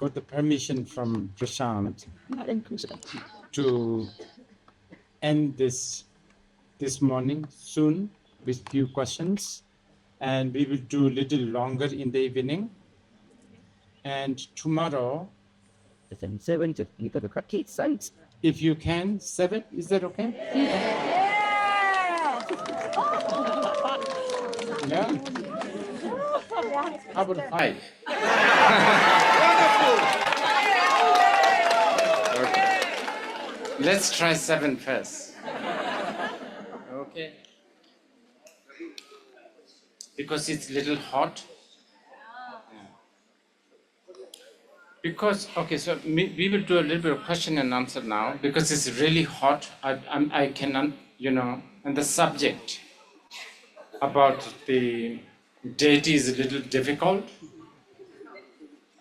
got the permission from Prashant to end this morning soon with few questions, and we will do a little longer in the evening. And tomorrow, if you can, 7, is that okay? Yeah. How about 5? Okay. Let's try 7 first. Okay. Because it's a little hot. Because, okay, so we will do a little bit of question and answer now because it's really hot. I cannot, and the subject about the deity is a little difficult.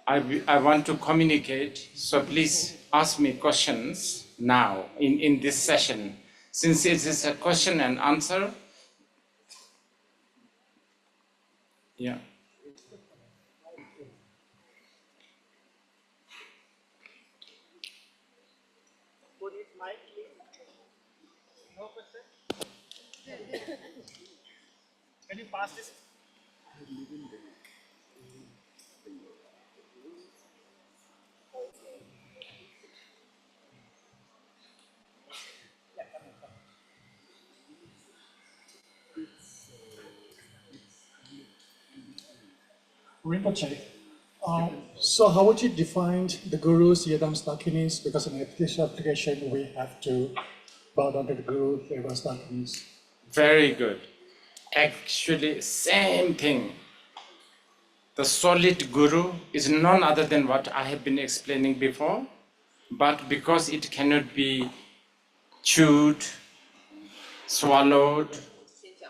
I want to communicate, so please ask me questions now in this session. Since it is a question and answer, yeah. Can you pass this? Rinpoche, so how would you define the gurus, yadams, dakinis? Because in this application, we have to bow down to the guru, yadams, dakinis. Very good. Actually, same thing. The solid guru is none other than what I have been explaining before, but because it cannot be chewed, swallowed,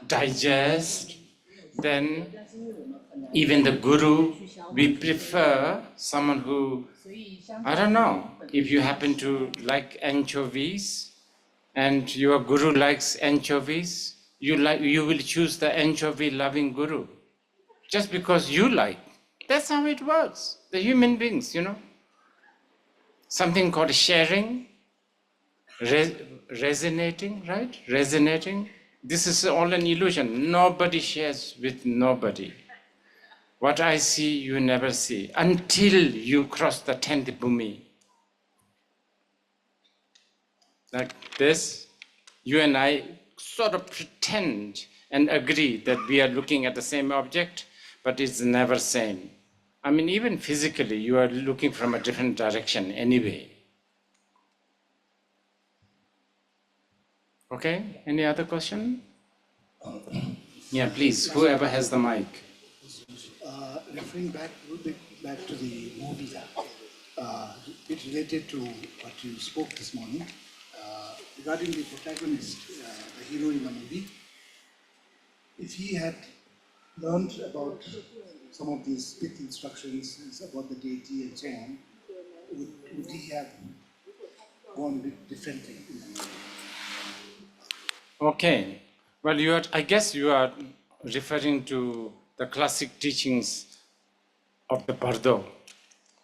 digest, then even the guru, we prefer someone who, I don't know, if you happen to like anchovies and your guru likes anchovies, you will choose the anchovy loving guru. Just because you like. That's how it works. The human beings, Something called sharing, resonating, right? Resonating. This is all an illusion. Nobody shares with nobody. What I see, you never see. Until you cross the 10th bhumi. Like this, you and I sort of pretend and agree that we are looking at the same object, but it's never same. I mean, even physically, you are looking from a different direction anyway. Okay, any other question? Yeah, please, whoever has the mic. Referring back a little bit back to the movie, it related to what you spoke this morning, regarding the protagonist, the hero in the movie. If he had learned about some of these pith instructions about the deity and so on, would he have gone a bit differently? Okay, well, I guess you are referring to the classic teachings of the Bardo,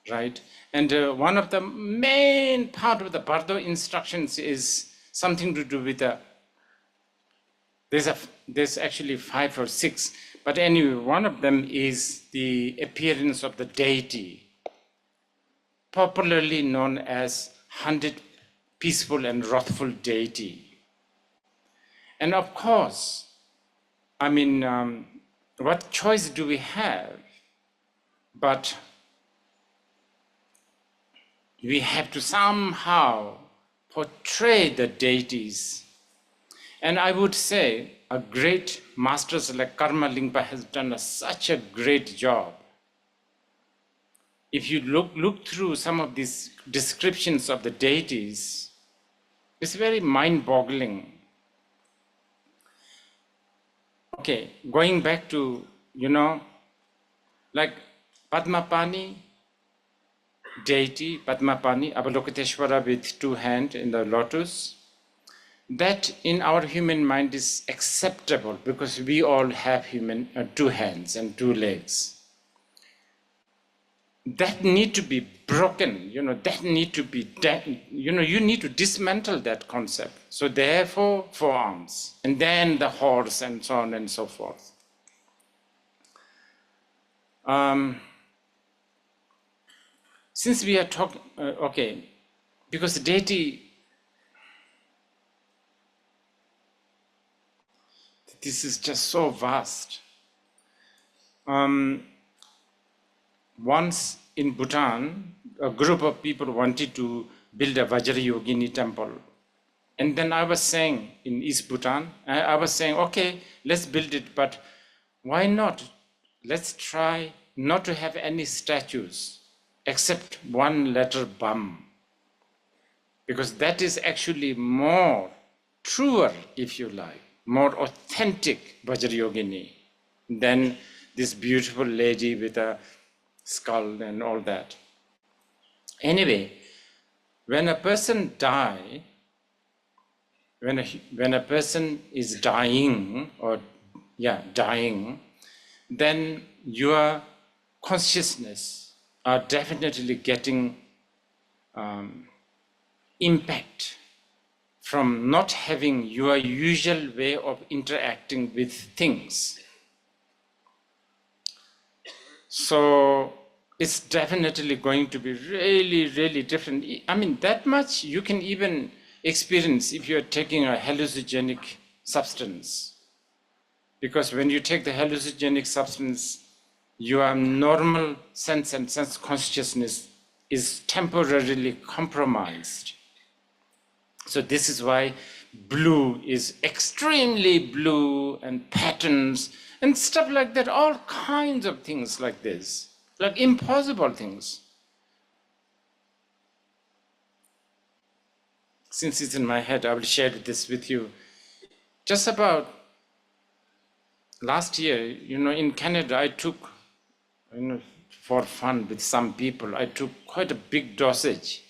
right? And one of the main part of the Bardo instructions is something to do with there's actually 5 or 6, but anyway, one of them is the appearance of the deity, popularly known as 100 peaceful and wrathful deity. And of course, I mean, what choice do we have? But we have to somehow portray the deities. And I would say a great masters like Karma Lingpa has done such a great job. If you look through some of these descriptions of the deities, it's very mind-boggling. Okay, going back to, like Padmapani, deity, Padmapani, Avalokiteshvara with 2 hands in the lotus, that in our human mind is acceptable because we all have 2 hands and 2 legs. that need to be broken, that need to be, you need to dismantle that concept. So therefore, forearms, and then the horse, and so on and so forth. Since we are talking, okay, because deity, this is just so vast. Once in Bhutan, a group of people wanted to build a Vajrayogini temple. And then I was saying, in East Bhutan, I was saying, okay, let's build it, but why not? Let's try not to have any statues except one letter Bam. Because that is actually more truer, if you like, more authentic Vajrayogini than this beautiful lady with a skull and all that. Anyway, when a person dies, when a person is dying, then your consciousness are definitely getting impact from not having your usual way of interacting with things. So it's definitely going to be really, really different. I mean, that much you can even experience if you're taking a hallucinogenic substance. Because when you take the hallucinogenic substance, your normal sense and sense consciousness is temporarily compromised. So this is why blue is extremely blue, and patterns and stuff like that, all kinds of things like this, like impossible things. Since it's in my head, I will share this with you. Just about last year, in Canada, I took, for fun with some people, I took quite a big dosage.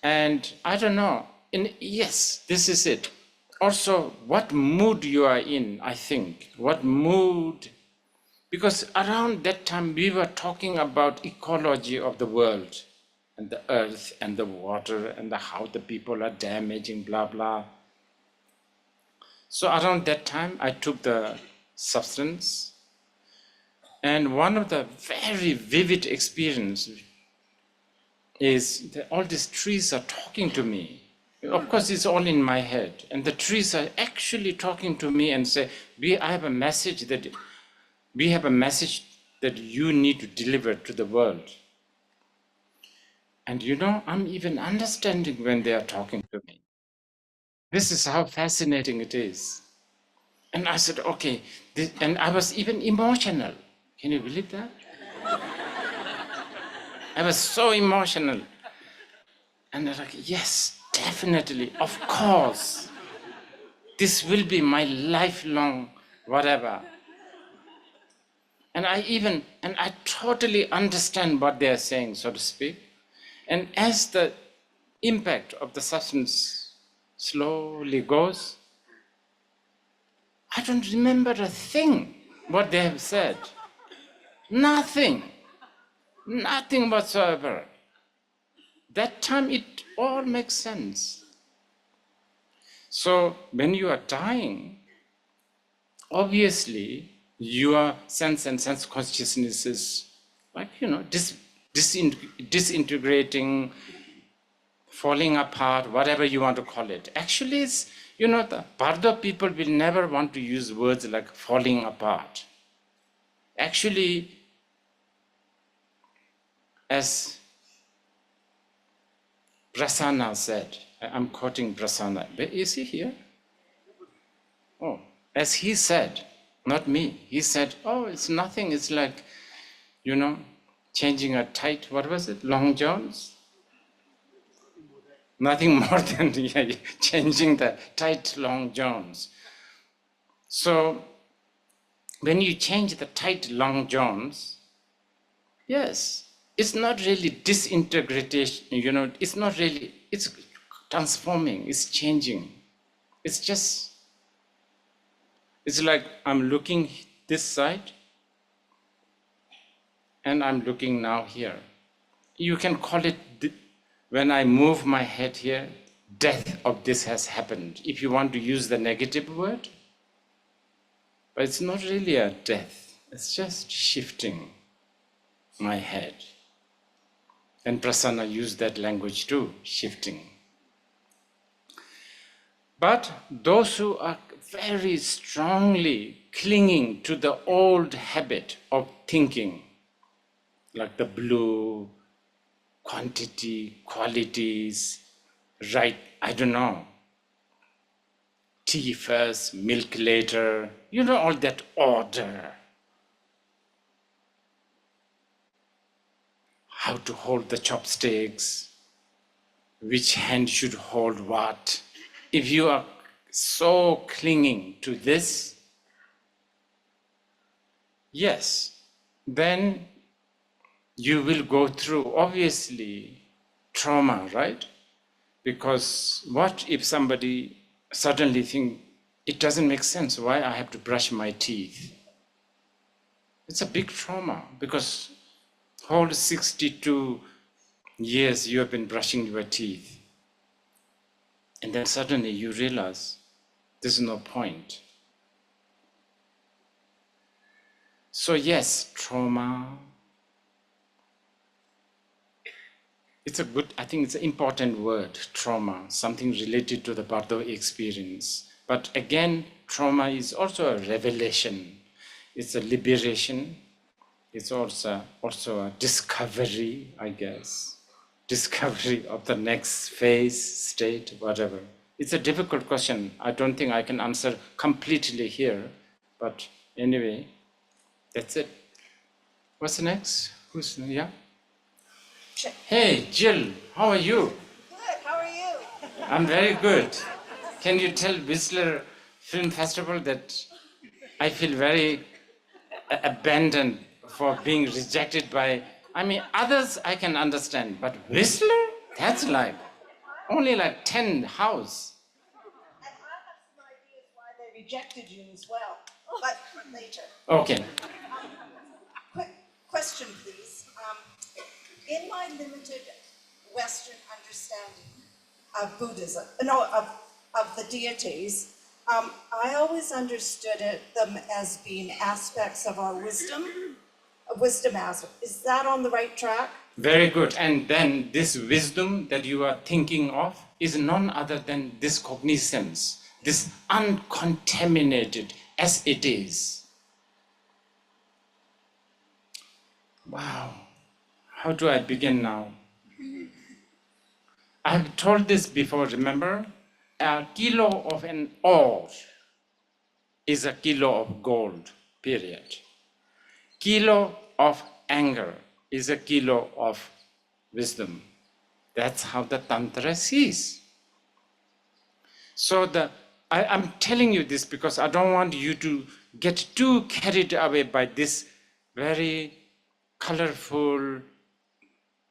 And I don't know, yes, this is it. Also, what mood you are in, I think. What mood, because around that time we were talking about ecology of the world, and the earth, and the water, and how the people are damaging, blah, blah. So around that time, I took the substance, and one of the very vivid experiences is that all these trees are talking to me. Of course, it's all in my head, and the trees are actually talking to me and say, we have a message that you need to deliver to the world. And I'm even understanding when they are talking to me. This is how fascinating it is. And I said, okay, and I was even emotional. Can you believe that? I was so emotional. And I was like, yes, definitely, of course. This will be my lifelong whatever. And I totally understand what they are saying, so to speak. And as the impact of the substance slowly goes, I don't remember a thing what they have said. Nothing whatsoever. That time it all makes sense. So when you are dying, obviously your sense and sense consciousness is like, disintegrating, falling apart, whatever you want to call it. Actually, it's, the Bardo people will never want to use words like falling apart. Actually, as Prasanna said, I'm quoting Prasanna. Is he here? Oh, as he said, not me. He said, oh, it's nothing. It's like, changing a tight, what was it? Long johns? Nothing more than changing the tight long johns. So when you change the tight long johns, yes, it's not really disintegration, it's transforming, it's changing. It's like I'm looking this side, and I'm looking now here. You can call it, when I move my head here, death of this has happened, if you want to use the negative word. But it's not really a death, it's just shifting my head. And Prasanna used that language too, shifting. But those who are very strongly clinging to the old habit of thinking, like the blue, quantity, qualities, right, I don't know, tea first, milk later, you know, all that order. How to hold the chopsticks, which hand should hold what. If you are so clinging to this, yes, then you will go through, obviously, trauma, right? Because what if somebody suddenly think, it doesn't make sense why I have to brush my teeth? It's a big trauma, because whole 62 years you have been brushing your teeth. And then suddenly you realize there's no point. So yes, trauma, I think it's an important word, trauma, something related to the Bardo experience. But again, trauma is also a revelation. It's a liberation. It's also a discovery, I guess. Discovery of the next phase, state, whatever. It's a difficult question. I don't think I can answer completely here. But anyway, that's it. What's next? Yeah? Hey, Jill, how are you? Good, how are you? I'm very good. Can you tell Whistler Film Festival that I feel very abandoned for being rejected by, I mean, others I can understand, but Whistler? That's like, only like 10 house. And I have some ideas why they rejected you as well, but later. Okay. Quick question, please. In my limited Western understanding of Buddhism, of the deities, I always understood them as being aspects of our wisdom, Is that on the right track? Very good. And then this wisdom that you are thinking of is none other than this cognizance, this uncontaminated as it is. Wow. How do I begin now? I have told this before, remember? A kilo of an ore is a kilo of gold, period. Kilo of anger is a kilo of wisdom. That's how the Tantra sees. So I'm telling you this because I don't want you to get too carried away by this very colorful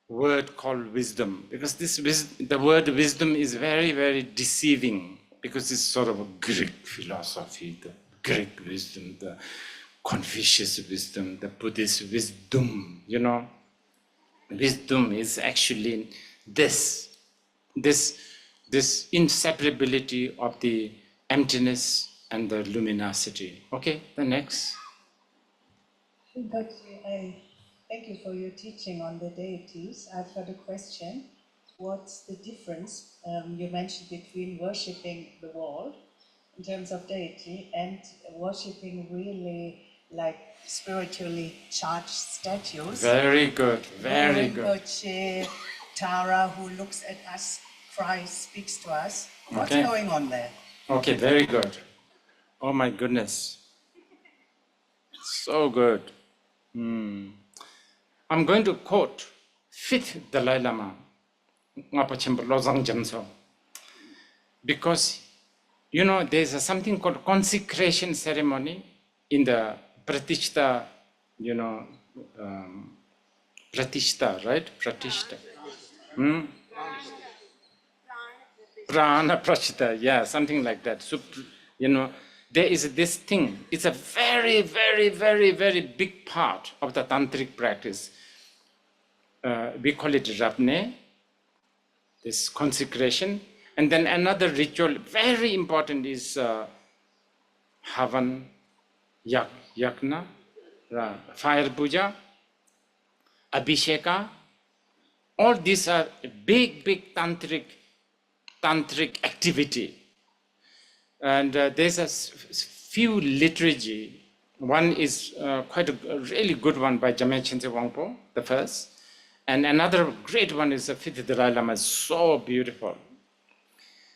word called wisdom, because the word wisdom is very, very deceiving, because it's sort of a Greek philosophy, the Greek wisdom, the Confucius wisdom, the Buddhist wisdom, you know. Wisdom is actually this inseparability of the emptiness and the luminosity. Okay, the next. Thank you for your teaching on the deities. I've got a question. What's the difference you mentioned between worshipping the wall in terms of deity and worshipping really like spiritually charged statues? Very good, very good. Rinpoche, Tara, who looks at us, cries, speaks to us. What's Okay. going on there? Okay, very good. Oh my goodness. So good. I'm going to quote 5th Dalai Lama, because, you know, there's something called consecration ceremony in the Pratishta, you know, Pratishta, right? Pratishta. Prana Pratishta, yeah, something like that. So, you know, there is this thing. It's a very, very, very, very big part of the tantric practice. We call it rabne, this consecration. And then another ritual, very important, is havan, yakna, fire puja, abhisheka. All these are big, big tantric activity. And there's a few liturgy. One is quite a really good one by Jamyang Chense Wangpo, the first. And another great one is the fifth Dalai Lama, so beautiful.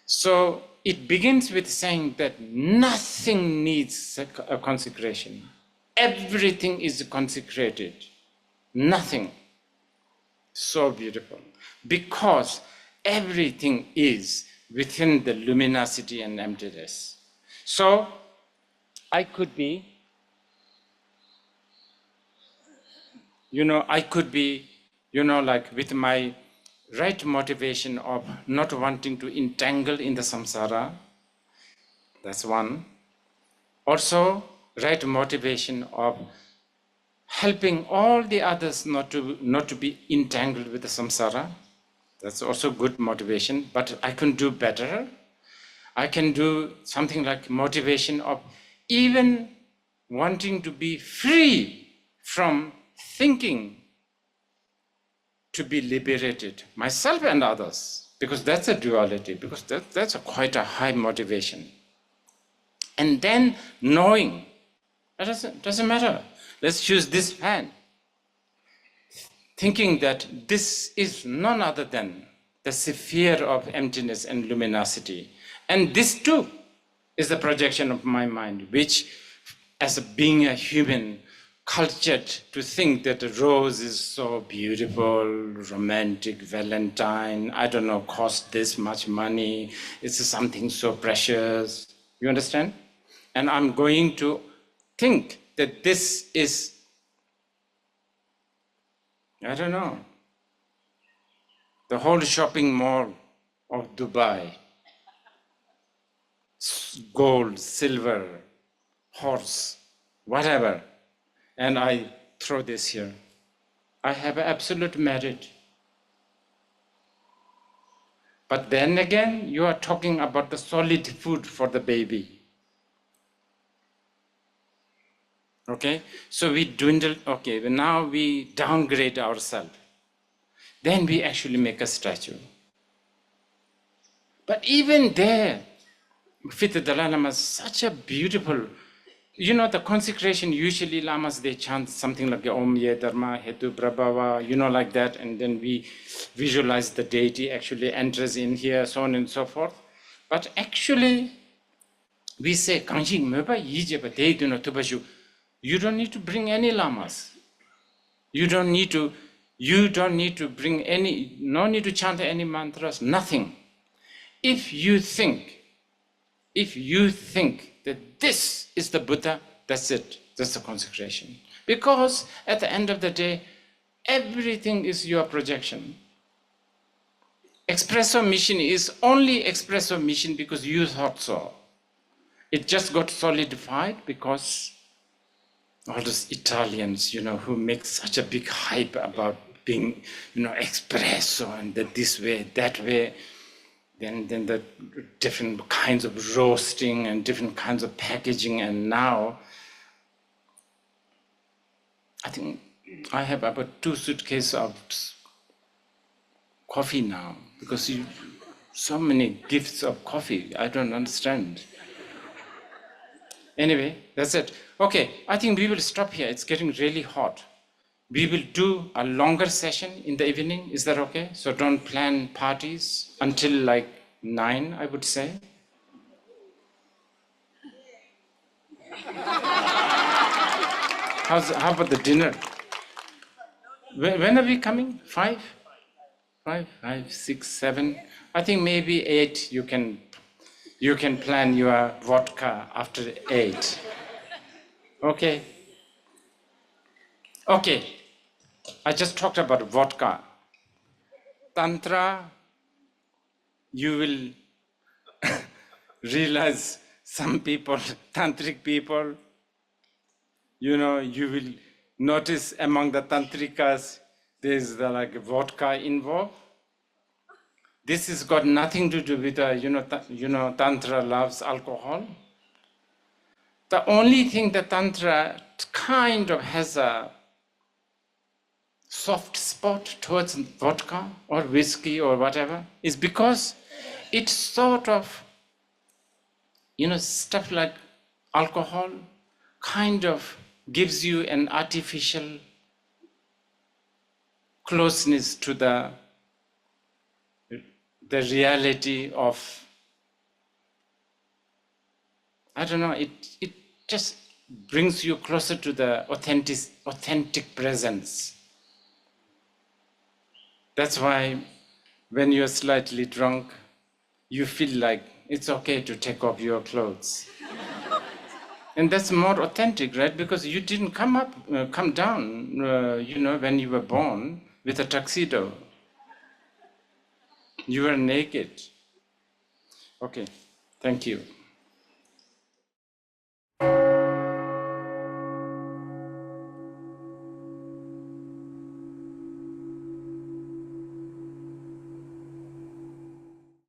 So it begins with saying that nothing needs a consecration. Everything is consecrated. Nothing. So beautiful. Because everything is within the luminosity and emptiness. So I could be, like with my right motivation of not wanting to entangle in the samsara. That's one. Also, right motivation of helping all the others not to be entangled with the samsara. That's also good motivation, but I can do better. I can do something like motivation of even wanting to be free from thinking to be liberated, myself and others, because that's a duality, because that's quite a high motivation. And then knowing, it doesn't matter. Let's choose this fan. Thinking that this is none other than the sphere of emptiness and luminosity. And this too is the projection of my mind, which, as being a human, cultured to think that a rose is so beautiful, romantic, Valentine, I don't know, cost this much money, it's something so precious. You understand? And I'm going to think that this is, I don't know, the whole shopping mall of Dubai, gold, silver, horse, whatever, and I throw this here. I have absolute merit. But then again, you are talking about the solid food for the baby. Okay, so we dwindle, okay, now we downgrade ourselves. Then we actually make a statue. But even there, fifth Dalai Lama is such a beautiful, the consecration, usually Lamas, they chant something like Om Ye Dharma Hetu Prabhava, like that, and then we visualize the deity actually enters in here, so on and so forth. But actually, we say, Kanjing Meba Yijeba Deity no Tubashu. You don't need to bring any Lamas. You don't need to bring any, no need to chant any mantras, nothing. If you think that this is the Buddha, that's it. That's the consecration. Because at the end of the day, everything is your projection. Espresso machine is only espresso machine because you thought so. It just got solidified because all those Italians, who make such a big hype about being, espresso and this way, that way. Then the different kinds of roasting and different kinds of packaging, and now I think I have about 2 suitcases of coffee now, because so many gifts of coffee, I don't understand. Anyway, that's it. Okay, I think we will stop here. It's getting really hot. We will do a longer session in the evening. Is that okay? So don't plan parties until like 9, I would say. How about the dinner? When are we coming? 5? 5, 6, 7. I think maybe 8. You can plan your vodka after 8. Okay. Okay. I just talked about vodka. Tantra, you will realize some people, tantric people, you know, you will notice among the tantrikas, there's like vodka involved. This has got nothing to do with, Tantra loves alcohol. The only thing that Tantra kind of has a soft spot towards vodka or whiskey or whatever is because it's sort of, stuff like alcohol kind of gives you an artificial closeness to the reality of, I don't know, it just brings you closer to the authentic presence. That's why when you're slightly drunk, you feel like it's okay to take off your clothes. And that's more authentic, right? Because you didn't come down, when you were born with a tuxedo. You were naked. Okay, thank you.